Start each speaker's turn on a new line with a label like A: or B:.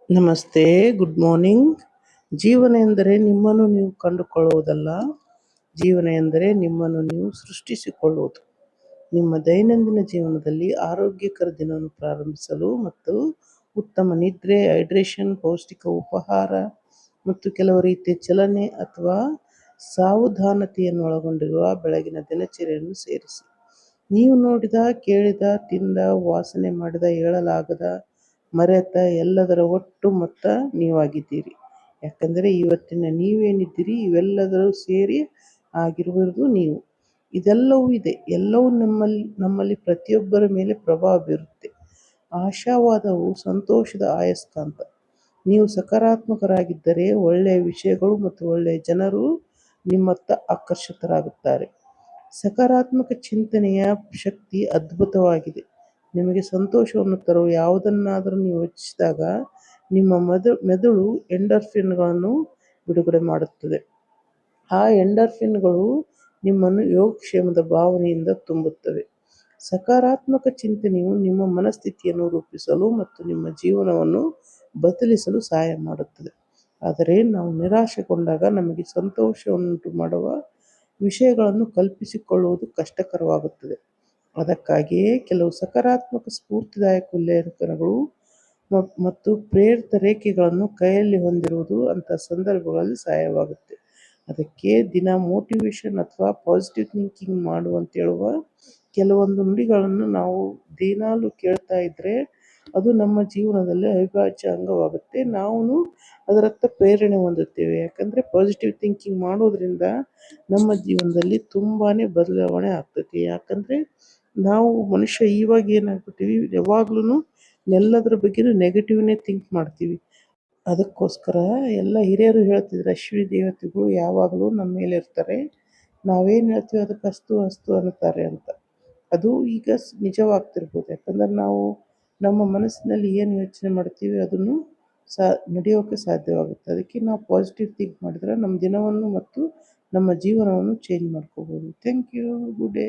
A: ನಮಸ್ತೆ, good morning. ಜೀವನ ಎಂದರೆ ನಿಮ್ಮನ್ನು ನೀವು ಕಂಡುಕೊಳ್ಳುವುದಲ್ಲ, ಜೀವನ ಎಂದರೆ ನಿಮ್ಮನ್ನು ನೀವು ಸೃಷ್ಟಿಸಿಕೊಳ್ಳುವುದು. ನಿಮ್ಮ ದೈನಂದಿನ ಜೀವನದಲ್ಲಿ ಆರೋಗ್ಯಕರ ದಿನವನ್ನು ಪ್ರಾರಂಭಿಸಲು ಮತ್ತು ಉತ್ತಮ ನಿದ್ರೆ, ಹೈಡ್ರೇಷನ್, ಪೌಷ್ಟಿಕ ಉಪಹಾರ ಮತ್ತು ಕೆಲವು ರೀತಿಯ ಚಲನೆ ಅಥವಾ ಸಾವಧಾನತೆಯನ್ನು ಒಳಗೊಂಡಿರುವ ಬೆಳಗಿನ ದಿನಚರಿಯನ್ನು ಸೇರಿಸಿ. ನೀವು ನೋಡಿದ, ಕೇಳಿದ, ತಿಂದ, ವಾಸನೆ ಮಾಡಿದ, ಹೇಳಲಾಗದ, ಮರೆತ ಎಲ್ಲದರ ಒಟ್ಟು ಮೊತ್ತ ನೀವಾಗಿದ್ದೀರಿ. ಯಾಕಂದರೆ ಇವತ್ತಿನ ನೀವೇನಿದ್ದೀರಿ ಇವೆಲ್ಲದರೂ ಸೇರಿ ಆಗಿರುವುದು ನೀವು. ಇದೆಲ್ಲವೂ ಇದೆ. ಎಲ್ಲವೂ ನಮ್ಮಲ್ಲಿ ಪ್ರತಿಯೊಬ್ಬರ ಮೇಲೆ ಪ್ರಭಾವ ಬೀರುತ್ತೆ. ಆಶಾವಾದವು ಸಂತೋಷದ ಅಯಸ್ಕಾಂತ. ನೀವು ಸಕಾರಾತ್ಮಕರಾಗಿದ್ದರೆ ಒಳ್ಳೆಯ ವಿಷಯಗಳು ಮತ್ತು ಒಳ್ಳೆಯ ಜನರು ನಿಮ್ಮತ್ತ ಆಕರ್ಷಿತರಾಗುತ್ತಾರೆ. ಸಕಾರಾತ್ಮಕ ಚಿಂತನೆಯ ಶಕ್ತಿ ಅದ್ಭುತವಾಗಿದೆ. ನಿಮಗೆ ಸಂತೋಷವನ್ನು ತರುವ ಯಾವುದನ್ನಾದರೂ ನೀವು ಯೋಚಿಸಿದಾಗ ನಿಮ್ಮ ಮೆದುಳು ಎಂಡಾರ್ಫಿನ್ಗಳನ್ನು ಬಿಡುಗಡೆ ಮಾಡುತ್ತದೆ. ಆ ಎಂಡಾರ್ಫಿನ್ಗಳು ನಿಮ್ಮನ್ನು ಯೋಗಕ್ಷೇಮದ ಭಾವನೆಯಿಂದ ತುಂಬುತ್ತವೆ. ಸಕಾರಾತ್ಮಕ ಚಿಂತನೆಯು ನಿಮ್ಮ ಮನಸ್ಥಿತಿಯನ್ನು ರೂಪಿಸಲು ಮತ್ತು ನಿಮ್ಮ ಜೀವನವನ್ನು ಬದಲಿಸಲು ಸಹಾಯ ಮಾಡುತ್ತದೆ. ಆದರೆ ನಾವು ನಿರಾಶೆಗೊಂಡಾಗ ನಮಗೆ ಸಂತೋಷವನ್ನುಂಟು ಮಾಡುವ ವಿಷಯಗಳನ್ನು ಕಲ್ಪಿಸಿಕೊಳ್ಳುವುದು ಕಷ್ಟಕರವಾಗುತ್ತದೆ. ಅದಕ್ಕಾಗಿಯೇ ಕೆಲವು ಸಕಾರಾತ್ಮಕ ಸ್ಫೂರ್ತಿದಾಯಕ ಉಲ್ಲೇಖನಗಳು ಮತ್ತು ಪ್ರೇರಿತ ರೇಖೆಗಳನ್ನು ಕೈಯಲ್ಲಿ ಹೊಂದಿರುವುದು ಅಂತಹ ಸಂದರ್ಭಗಳಲ್ಲಿ ಸಹಾಯವಾಗುತ್ತೆ. ಅದಕ್ಕೆ ದಿನ ಮೋಟಿವೇಶನ್ ಅಥವಾ ಪಾಸಿಟಿವ್ ಥಿಂಕಿಂಗ್ ಮಾಡು ಅಂತೇಳುವ ಕೆಲವೊಂದು ನುಡಿಗಳನ್ನು ನಾವು ದಿನಾಲೂ ಕೇಳ್ತಾ ಇದ್ದರೆ ಅದು ನಮ್ಮ ಜೀವನದಲ್ಲಿ ಅವಿಭಾಜ್ಯ ಅಂಗವಾಗುತ್ತೆ. ನಾವು ಅದರತ್ತ ಪ್ರೇರಣೆ ಹೊಂದುತ್ತೇವೆ. ಯಾಕಂದರೆ ಪಾಸಿಟಿವ್ ಥಿಂಕಿಂಗ್ ಮಾಡೋದ್ರಿಂದ ನಮ್ಮ ಜೀವನದಲ್ಲಿ ತುಂಬಾ ಬದಲಾವಣೆ ಆಗ್ತೈತಿ. ಯಾಕಂದರೆ ನಾವು ಮನುಷ್ಯ ಇವಾಗ ಏನಾಗ್ಬಿಟ್ಟಿವಿ, ಯಾವಾಗ್ಲೂ ಎಲ್ಲದರ ಬಗ್ಗೆನೂ ನೆಗೆಟಿವ್ನೇ ಥಿಂಕ್ ಮಾಡ್ತೀವಿ. ಅದಕ್ಕೋಸ್ಕರ ಎಲ್ಲ ಹಿರಿಯರು ಹೇಳ್ತಿದ್ರು, ಅಶ್ವಿನಿ ದೇವತೆಗಳು ಯಾವಾಗಲೂ ನಮ್ಮ ಮೇಲೆ ಇರ್ತಾರೆ, ನಾವೇನು ಹೇಳ್ತೀವಿ ಅದಕ್ಕೆ ಅಸ್ತು ಅಸ್ತು ಅನ್ನುತ್ತಾರೆ ಅಂತ. ಅದು ಈಗ ನಿಜವಾಗ್ತಿರ್ಬೋದು. ಯಾಕಂದರೆ ನಾವು ನಮ್ಮ ಮನಸ್ಸಿನಲ್ಲಿ ಏನು ಯೋಚನೆ ಮಾಡ್ತೀವಿ ಅದನ್ನು ನಡೆಯೋಕ್ಕೆ ಸಾಧ್ಯವಾಗುತ್ತೆ. ಅದಕ್ಕೆ ನಾವು ಪಾಸಿಟಿವ್ ಥಿಂಕ್ ಮಾಡಿದ್ರೆ ನಮ್ಮ ದಿನವನ್ನು ಮತ್ತು ನಮ್ಮ ಜೀವನವನ್ನು ಚೇಂಜ್ ಮಾಡ್ಕೋಬೋದು. Thank you. Good day.